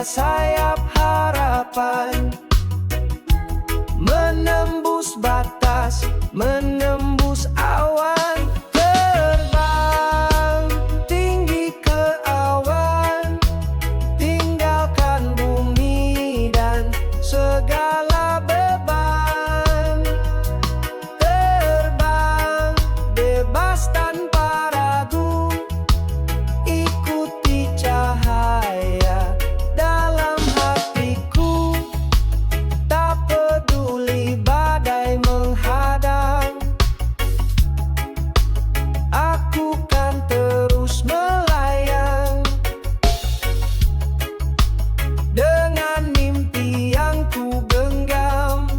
sayap harapan, menembus batas, menembus awan, terbang tinggi ke awan, tinggalkan bumi dan segala beban, terbang bebas tanpa ragu, ikuti cahaya dalam hatiku, tak peduli badai menghadang, aku kan terus melayang dengan mimpi yang ku genggam.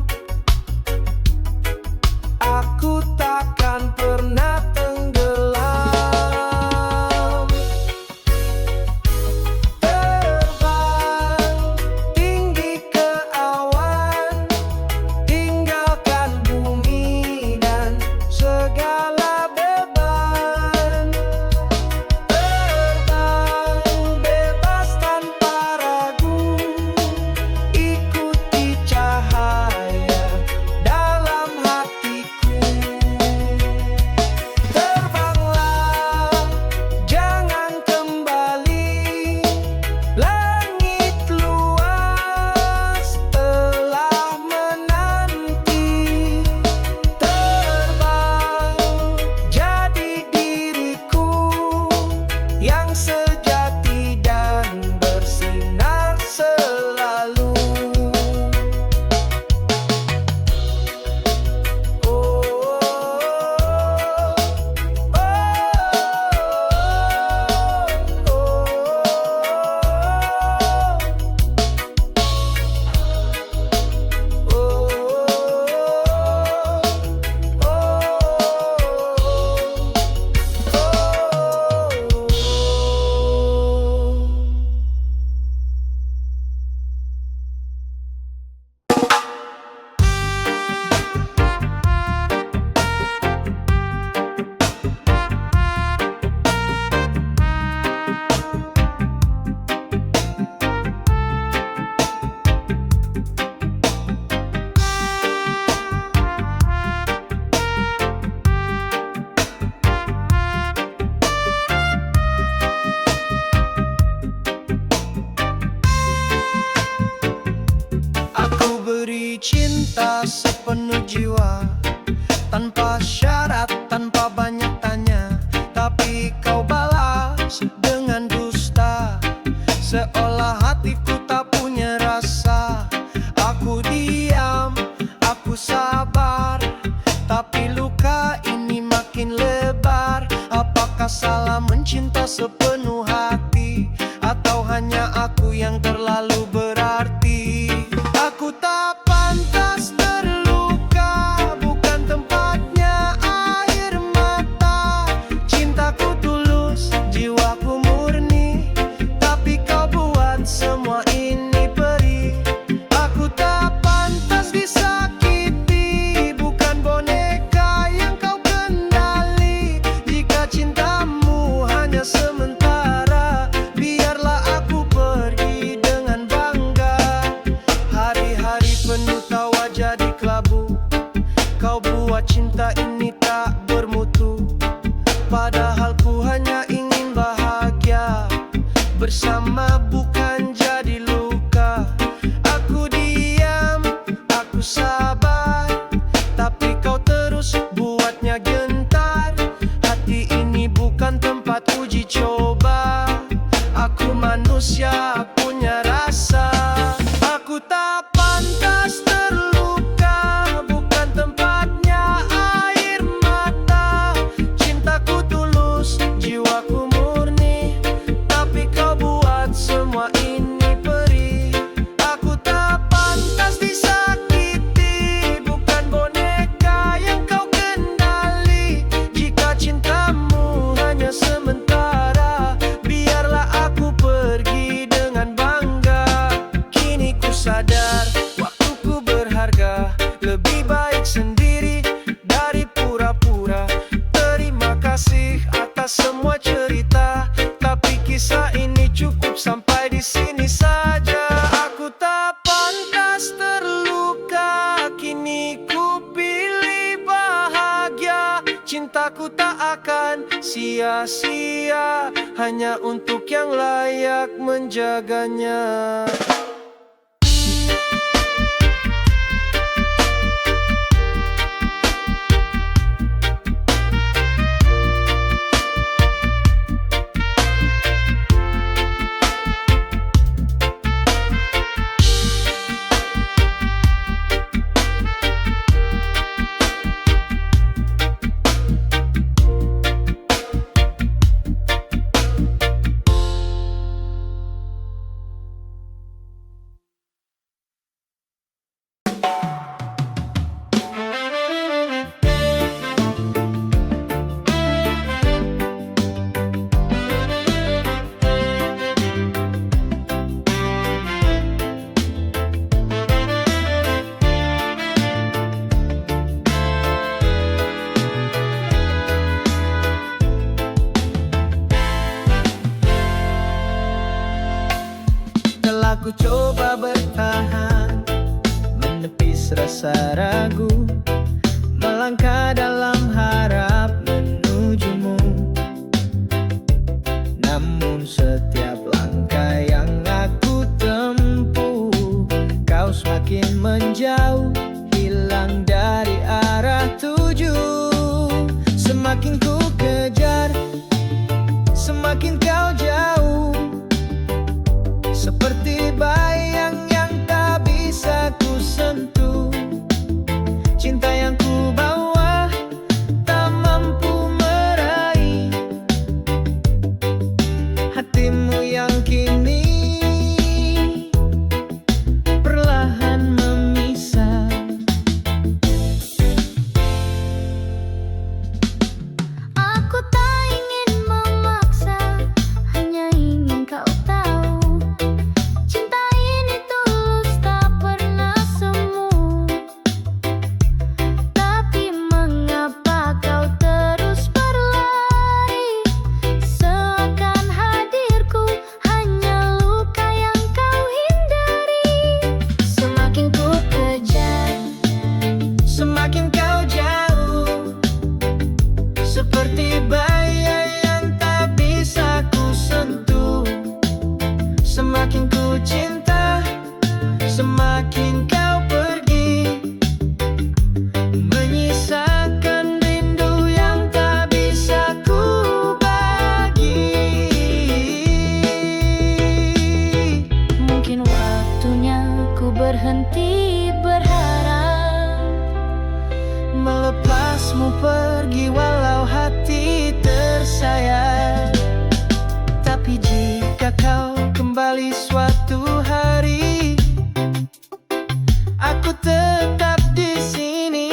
Aku takkan pernah tenggelam. Terbang tinggi ke awan, tinggalkan bumi dan segala beban, terbang bebas tanpa ragu, ikuti cahaya dalam hatiku. Terbanglah, jangan kembali, langit luas telah menanti. Terbang, jadi diriku yang sejati dan bersinar selalu. Oh, aku beri cinta sepenuh jiwa, tanpa syarat, tanpa banyak tanya, tapi kau balas dengan dusta, seolah hatiku tak punya rasa. Aku diam, aku sabar, tapi luka ini makin lebar. Apakah salah mencinta sepenuh hati, atau hanya aku yang terlalu berarti? Aku tak pantas terluka, bukan tempatnya air mata. Cintaku tulus, jiwaku murni, tapi kau buat semua ini perih. Aku tak pantas disakiti, bukan boneka yang kau kendali. Jika cintamu hanya sementara, biarlah aku pergi dengan bangga. Hari-hari penuh tawa jadi kelabu, kau buat cinta ini tak bermutu. Padahal ku hanya ingin bahagia bersama, bukan jadi luka. Aku diam, aku sabar, tapi kau terus buatnya gentar. Hati ini bukan tempat uji coba, aku manusia punya rasa. Aku tak pantas terluka, bukan tempatnya air mata. Cintaku tulus, jiwaku murni, tapi kau buat sia-sia, hanya untuk yang layak menjaganya. Telah ku coba bertahan, menepis rasa ragu, melangkah dalam harap menujumu. Namun setiap langkah yang aku tempuh, kau semakin menjauh, hilang dari arah tuju. Semakin ku kejar, semakin kau jauh, seperti bayang yang tak bisa ku sentuh. Cinta yang ku bawa tak mampu meraih hatimu yang kini perlahan memisah. Aku tak ingin memaksa, hanya ingin kau tahu, cinta ini tulus tak pernah semu. Tapi mengapa kau terus berlari, seakan hadirku hanya luka yang kau hindari. Semakin ku kejar, Semakin kau jauh, seperti bayang yang tak bisa ku sentuh. Semakin ku cinta, semakin kau pergi, menyisakan rindu yang tak bisa ku bagi. mungkin waktunya ku berhenti berharap, Melepasmu pergi walau hati tersayat. Tapi jika kau kembali suatu hari, aku tetap di sini.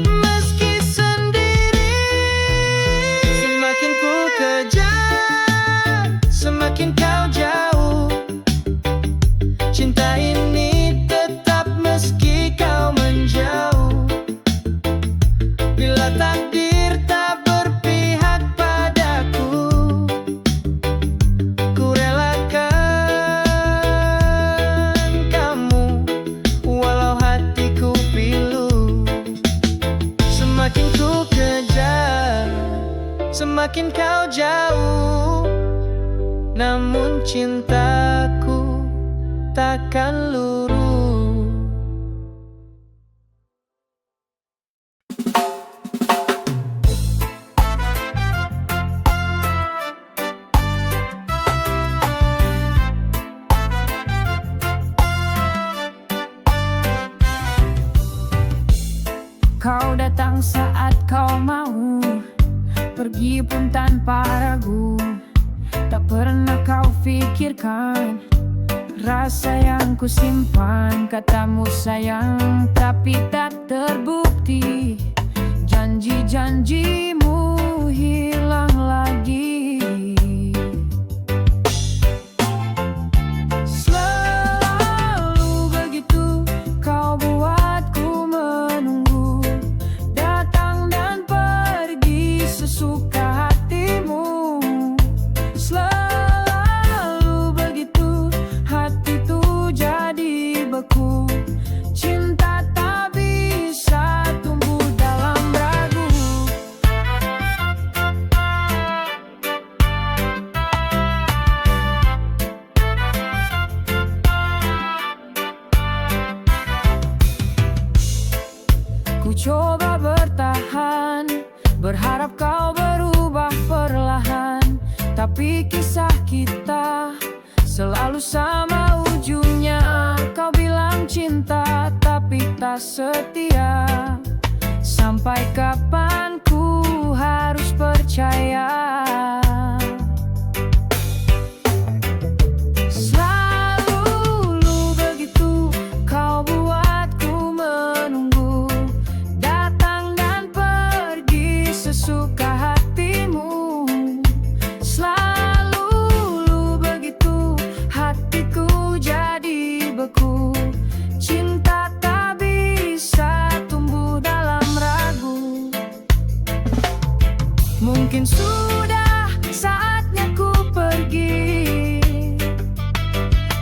Meski sendiri, semakin ku kejar, semakin kau jauh. Cinta ini tetap meski kau menjauh. Bila takdir tak berpihak padaku, ku relakan kamu walau hatiku pilu. Semakin ku kejar, semakin kau jauh, namun cintaku takkan luruh. Kau datang saat kau mau, pergi pun tanpa ragu. Tak pernah kau pikirkan rasa yang ku simpan. Katamu sayang tapi tak terbukti, janji-janjimu hilang lagi. Selalu begitu kau buatku menunggu, datang dan pergi sesuka hatimu. Selalu begitu, hati tuh jadi beku. Cinta tak bisa tumbuh dalam ragu. Tapi kisah kita selalu sama ujungnya. Kau bilang cinta tapi tak setia. Sampai kapan ku harus percaya? Selalu begitu kau buatku menunggu, datang dan pergi sesuka hatimu. Selalu begitu hatiku jadi beku. Cinta tak bisa tumbuh dalam ragu. Mungkin sudah saatnya ku pergi,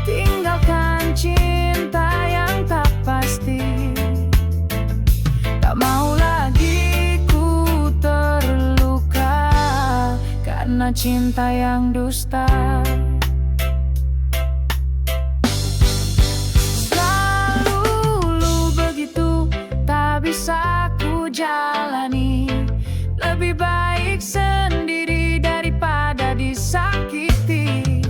tinggalkan cinta yang tak pasti. Tak mau lagi ku terluka karena cinta yang dusta. Selalu begitu tak bisa ku jalani. Lebih baik sendiri daripada disakiti.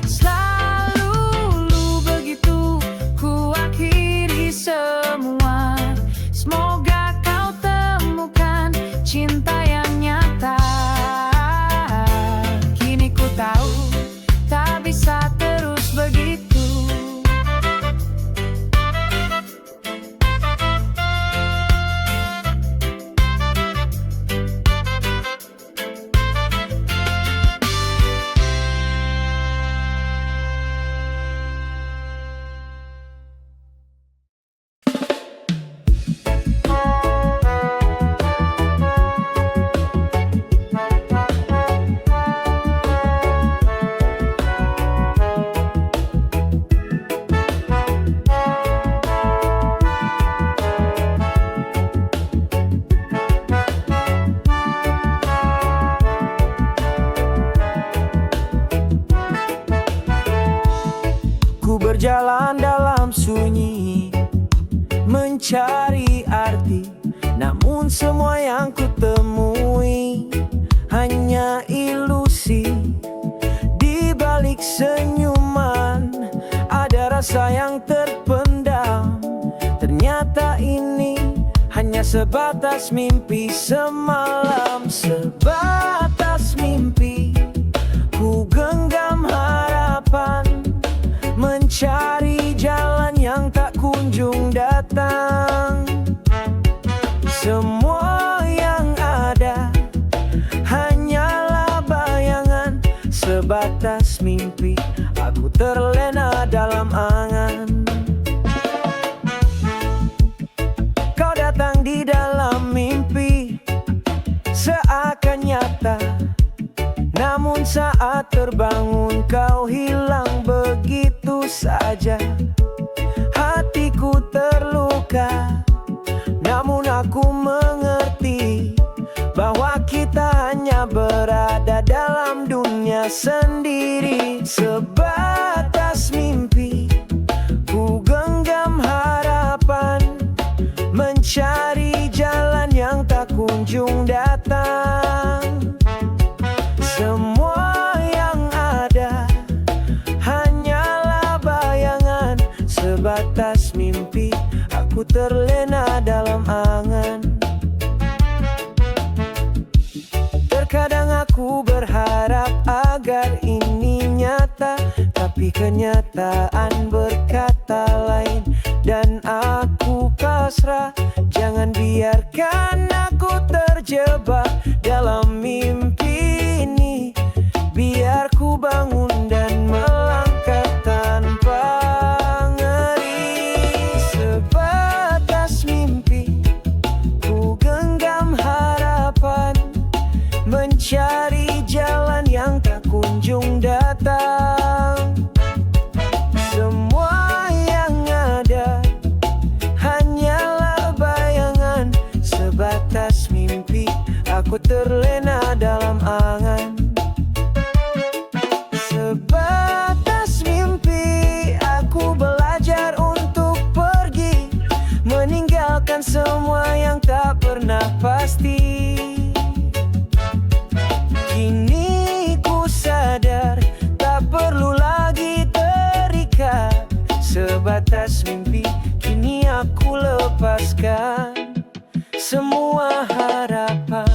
Selalu begitu ku akhiri semua. Semoga kau temukan cinta yang nyata. Kini ku tahu tak bisa terus begitu. Berjalan dalam sunyi, mencari arti. Namun semua yang ku temui hanya ilusi. Di balik senyuman ada rasa yang terpendam. Ternyata ini hanya sebatas mimpi semalam. Sebatas mimpi, ku genggam harapan, mencari jalan yang tak kunjung datang. Semua yang ada hanyalah bayangan, sebatas mimpi. Aku terlena dalam angan. Kau datang di dalam mimpi, seakan nyata. Namun saat terbangun kau hilang begitu saja. Hatiku terluka, namun aku mengerti bahwa kita hanya berada dalam dunia sendiri. Sebatas mimpi, ku genggam harapan, mencari jalan yang tak kunjung datang. Semua yang ada hanyalah bayangan, sebatas mimpi. Aku terlena dalam angan. Terkadang aku berharap agar ini nyata, tapi kenyataan berkata lain. Dan aku pasrah, jangan biarkan aku terjebak dalam mimpi ini. Biar ku bangun dan melangkah tanpa ngeri. Sebatas mimpi, ku genggam harapan, mencari jalan yang tak kunjung datang. Semua yang ada hanyalah bayangan, sebatas mimpi. Aku terlena dalam angan. Sebatas mimpi, aku belajar untuk pergi, meninggalkan semua yang tak pernah pasti. Kini ku sadar melepaskan semua harapan.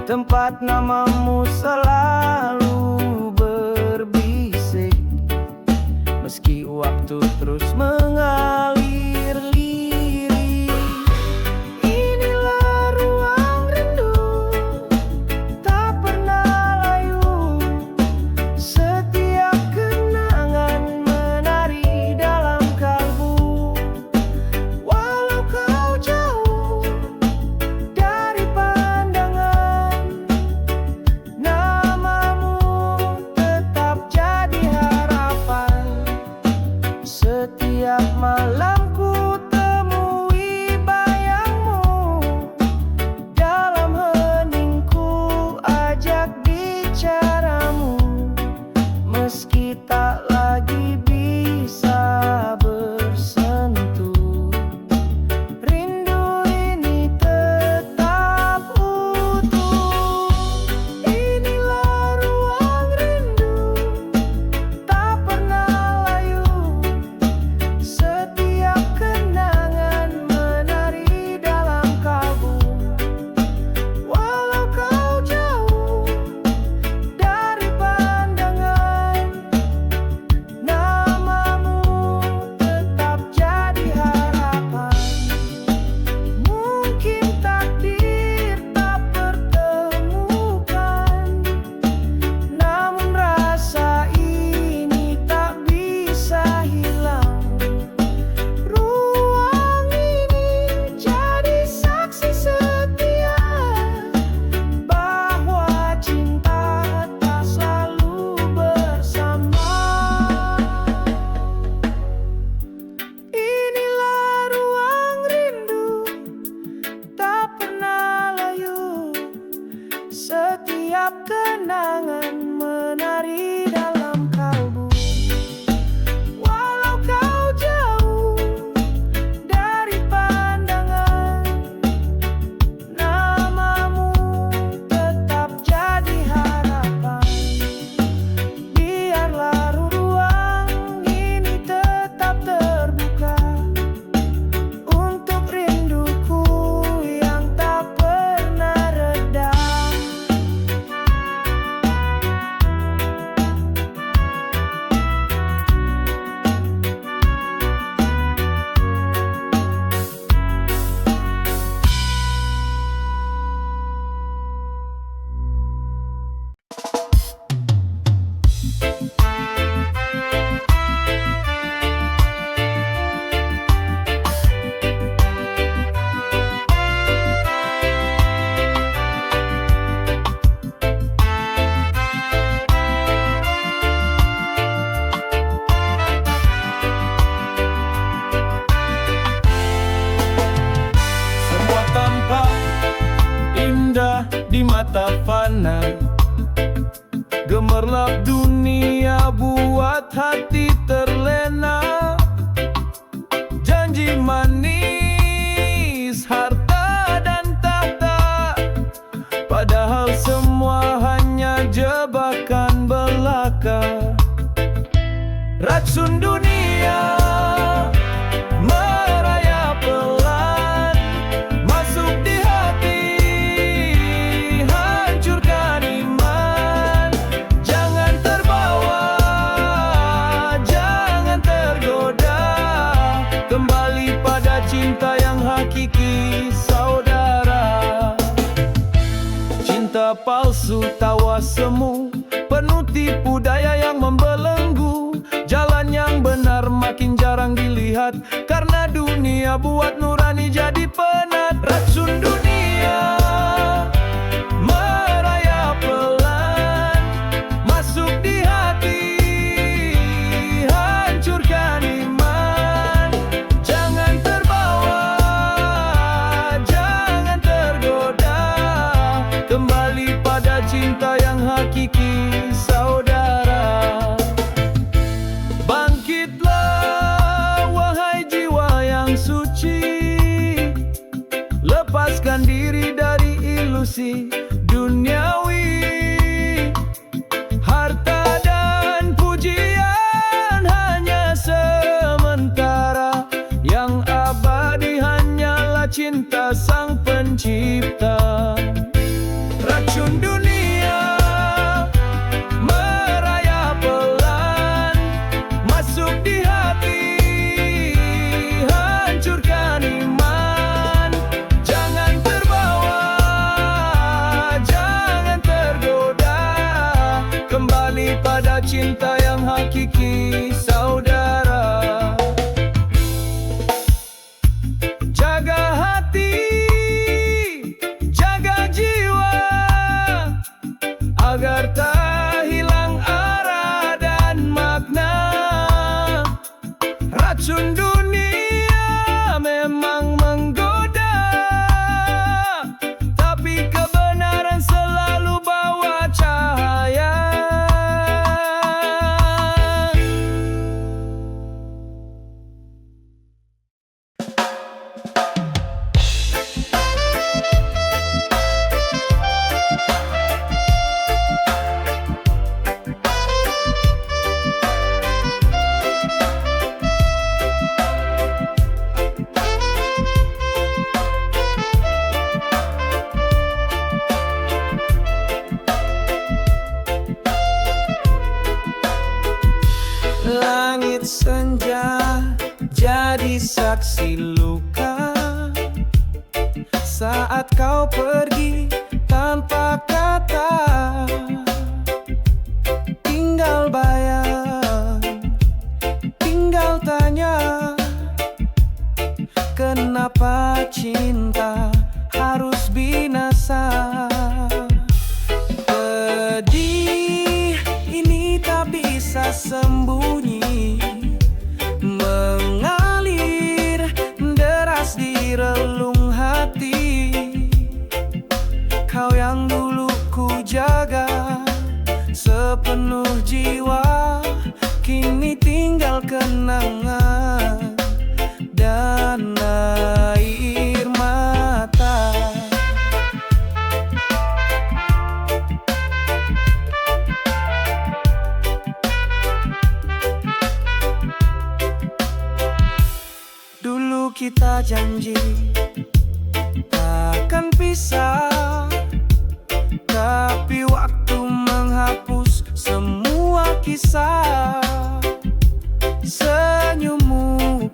Tempat namamu selalu berbisik, meski waktu terus mengalir lirik. Inilah ruang rindu, tak pernah layu. Setiap kenangan menari dalam kalbu. Walau kau jauh dari pandangan, setiap malam ku temui bayangmu, dalam heningku ajak bicaramu, meski tak lagi bisa bersentuh. Rindu ini tetap utuh. Inilah ruang rindu, tak pernah layu. Setiap kenangan menari dalam kalbu. Walau kau jauh dari pandangan, namamu tetap jadi harapan. Mungkin takdir tak pertemukan, namun rasa ini tak bisa hilang. Ruang ini jadi saksi setia bahwa cinta tak selalu bersama. Inilah ruang rindu, tak pernah layu. Setiap kenangan menari dalam kalbu. Walau kau jauh dari pandangan, namamu tetap jadi harapan. Biarlah ruang ini tetap terbuka untuk rinduku yang tak pernah reda. Semua tampak indah di mata fana, gemerlap dunia buat hati terlena. Janji manis, harta dan tahta, padahal semua hanya jebakan belaka. Racun racun dunia merayap pelan, masuk di hati, hancurkan iman. Jangan terbawa, jangan tergoda, kembali pada cinta yang hakiki, saudara. Cinta palsu, tawa semu, penuh tipu daya yang membelenggu. Jalan yang benar makin jarang dilihat, karena dunia buat nurani jadi penat. Racun dunia merayap pelan, masuk di hati, hancurkan iman. Jangan terbawa, jangan tergoda, kembali pada cinta yang hakiki, saudara. Bangkitlah, wahai jiwa yang suci, lepaskan diri dari ilusi duniawi. Harta dan pujian hanya sementara, yang abadi hanyalah cinta Sang Pencipta. Racun dunia merayap pelan, masuk di hati, hancurkan iman. Jangan terbawa, jangan tergoda, kembali pada cinta yang hakiki, saudara. Jaga hati, jaga jiwa, agar tak hilang arah dan makna. Racun dunia memang menggoda, tapi kebenaran selalu bawa cahaya. Langit senja jadi saksi luka, saat kau pergi tanpa kata. Tinggal bayang, tinggal tanya, kenapa cinta harus binasa. Pedih ini tak bisa sembunyi, mengalir deras di relung hati. Kau yang dulu ku jaga sepenuh jiwa, kini tinggal kenangan dan air mata. Dulu kita janji takkan pisah, tapi waktu menghapus semua kisah. Senyummu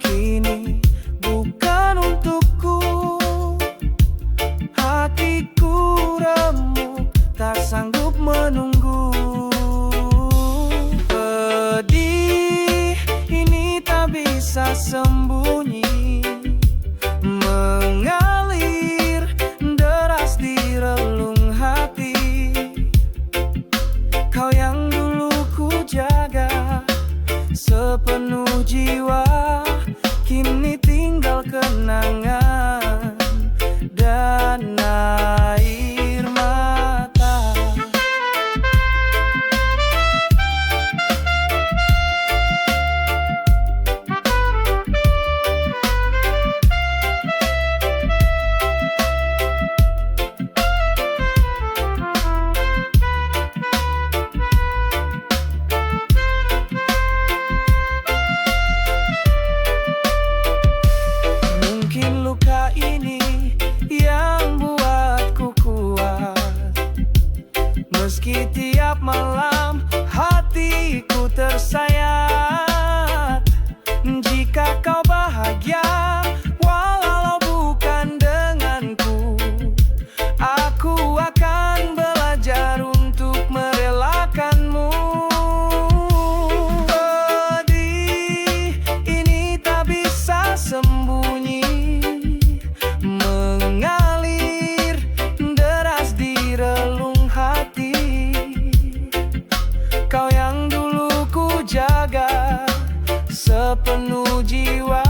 Meski tiap malam hatiku tersayat, jika kau bahagia walau bukan denganku, aku akan belajar untuk merelakanmu. Pedih ini tak bisa sembunyi, mengalir deras di relung hati. Kau yang dulu ku jaga sepenuh jiwa,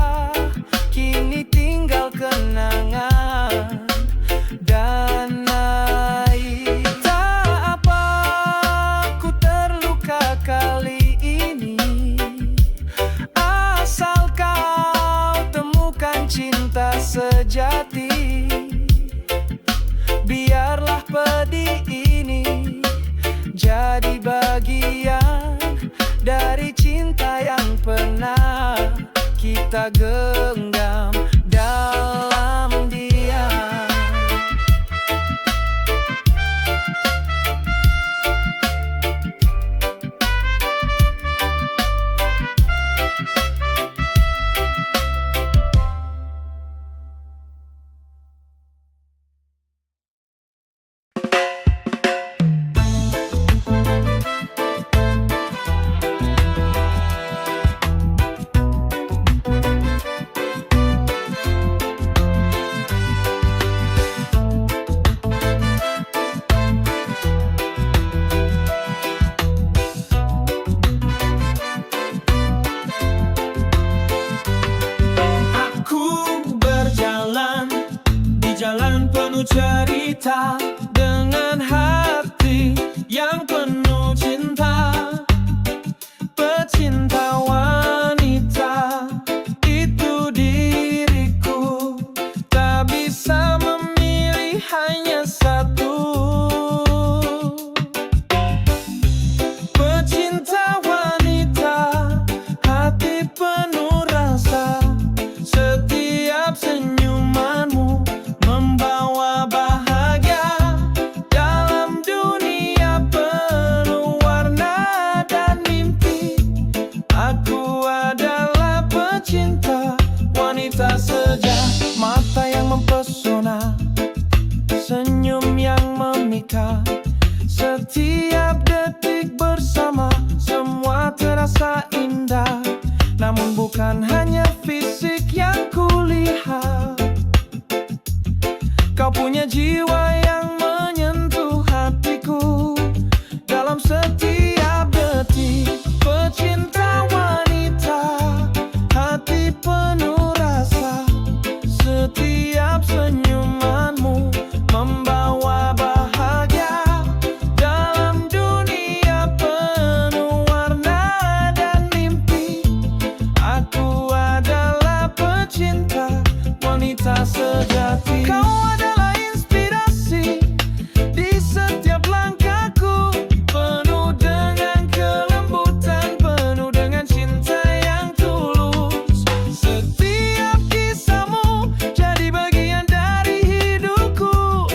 kini tinggal kenangan dan air. Tak apa ku terluka kali ini, asal kau temukan cinta sejati. Biarlah pedih ini jadi bagian dari cinta yang pernah kita genggam dalam diam. Jalan penuh cerita dengan hati yang penuh cinta. Pecinta wanita itu diriku, tak bisa memilih hanya satu. Pecinta wanita, hati penuh rasa, setiap senyumanmu membawa bahagia dalam dunia penuh warna dan mimpi. Aku adalah pecinta wanita sejati, mata yang mempesona, senyum yang memikat. Setiap detik bersama, semua terasa indah. Namun bukan hanya fisik yang kulihat, kau punya jiwa yang menyentuh hatiku dalam setiap detik. Pecinta wanita, hati penuh rasa, setiap senyumanmu membawa bahagia dalam dunia penuh warna dan mimpi. Aku adalah pecinta wanita sejati. Kau adalah inspirasi di setiap langkahku, penuh dengan kelembutan, penuh dengan cinta yang tulus. Setiap kisahmu jadi bagian dari hidupku.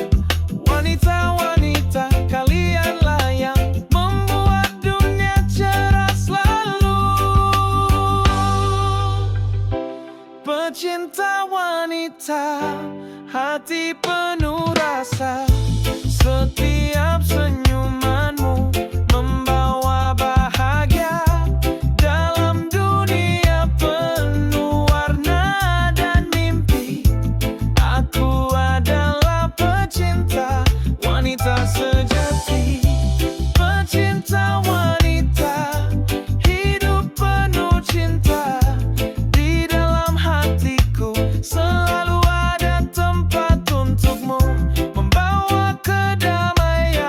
Wanita-wanita, kalianlah yang membuat dunia cerah selalu. Pecinta wanita, hati penuh rasa, setiap senyumanmu membawa bahagia dalam dunia penuh warna dan mimpi. Aku adalah pecinta wanita sejati. Pecinta wanita, hidup penuh cinta. Di dalam hatiku selalu ada tempat untukmu, membawa kedamaian.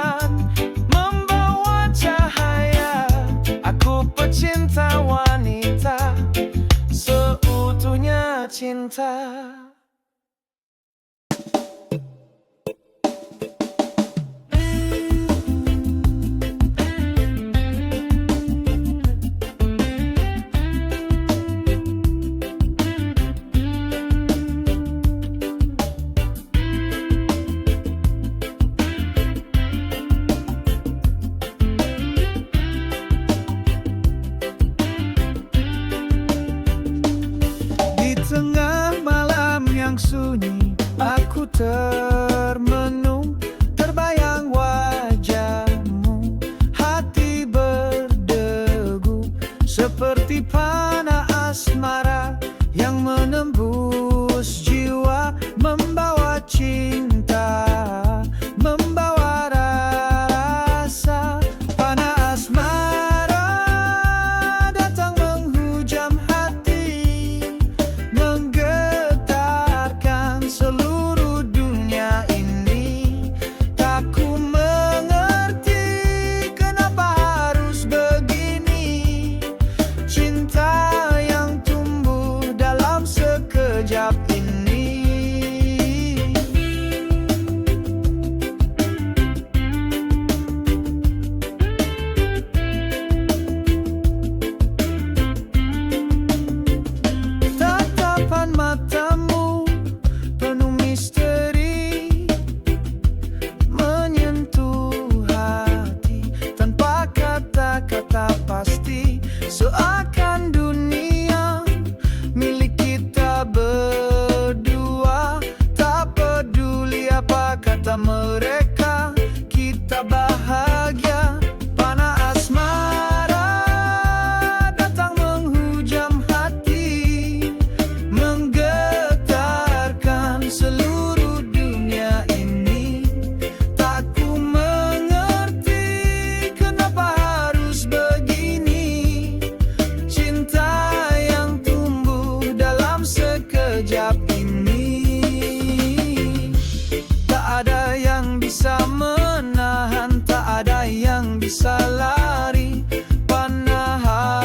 bisa lari. Panah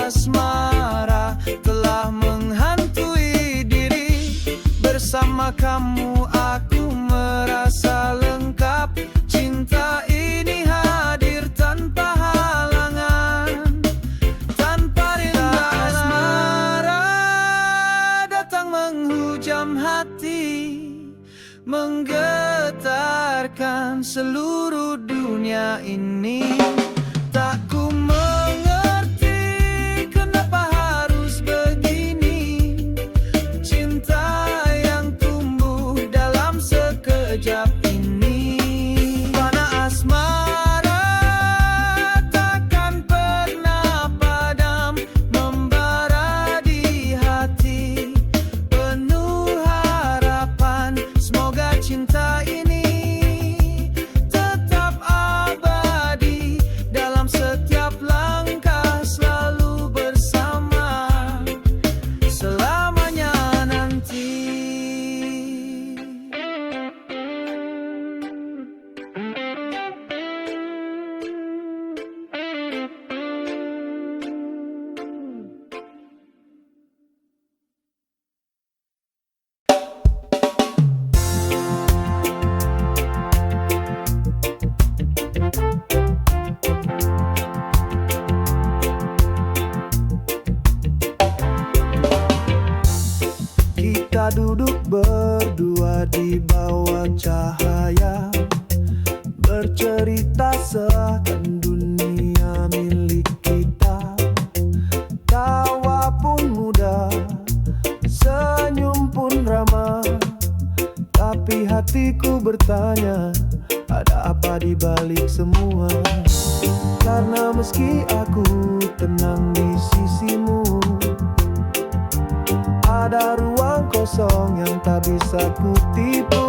asmara telah menghantui diri. Bersama kamu aku merasa lengkap. Cinta ini hadir tanpa halangan, tanpa rintangan. Asmara datang menghujam hati, menggetarkan seluruh dunia ini. Tak ku mengerti kenapa harus begini. Cinta yang tumbuh dalam sekejap ini. Panah asmara takkan pernah padam, membara di hati. Penuh harapan, semoga cinta ini tetap abadi. Dalam setiap langkah selalu bersama, selamanya nanti. Kita duduk berdua di bawah cahaya, bercerita seakan dunia milik kita. Tawa pun mudah, senyum pun ramah. Tapi hatiku bertanya, ada apa di balik semua? Karena meski aku tenang di sisimu, ada ruang kosong yang tak bisa kutipu.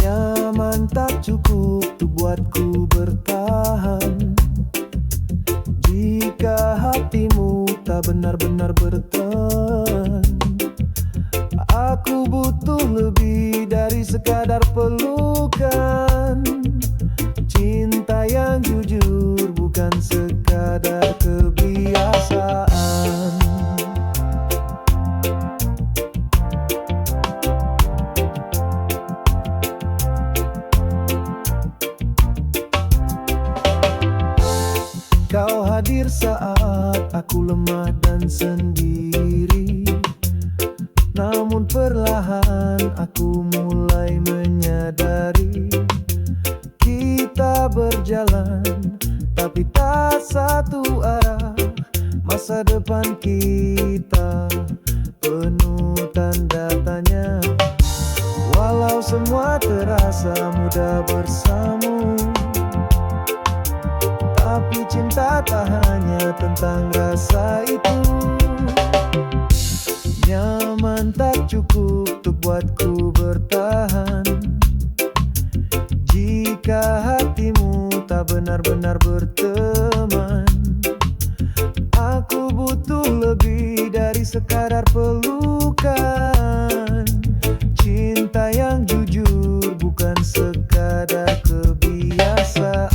Nyaman tak cukup tuh buatku bertahan, jika hatimu tak benar-benar berteman. Aku butuh lebih dari sekadar pelukan. Cinta yang jujur bukan sekadar kebiasaan. Kau hadir saat aku lemah dan sendiri. Namun perlahan aku mulai menyadari, kita berjalan tapi tak satu arah. Masa depan kita penuh tanda tanya. Walau semua terasa mudah bersamamu, tapi cinta tak hanya tentang rasa itu. Nyaman tak cukup untuk buatku bertahan, jika hatimu tak benar-benar berteman. Aku butuh lebih dari sekadar pelukan. Cinta yang jujur bukan sekadar kebiasaan.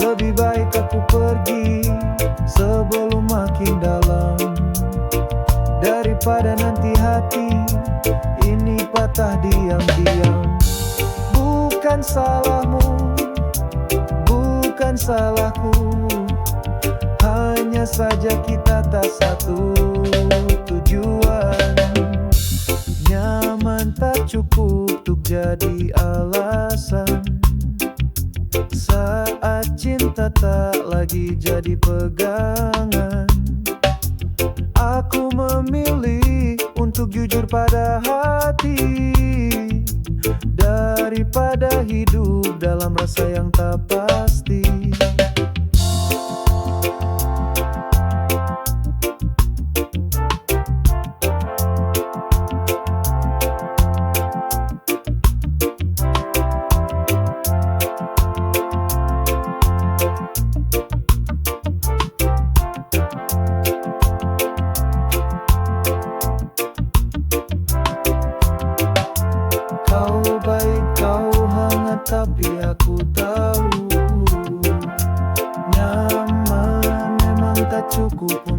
Lebih baik aku pergi sebelum makin dalam, daripada nanti hati ini patah diam-diam. Bukan salahmu, bukan salahku, hanya saja kita tak satu tujuan. Nyaman tak cukup untuk jadi alasan, saat cinta tak lagi jadi pegangan. Aku memilih untuk jujur pada hati, daripada hidup dalam rasa yang tak pasti. aku tahu nyaman memang tak cukup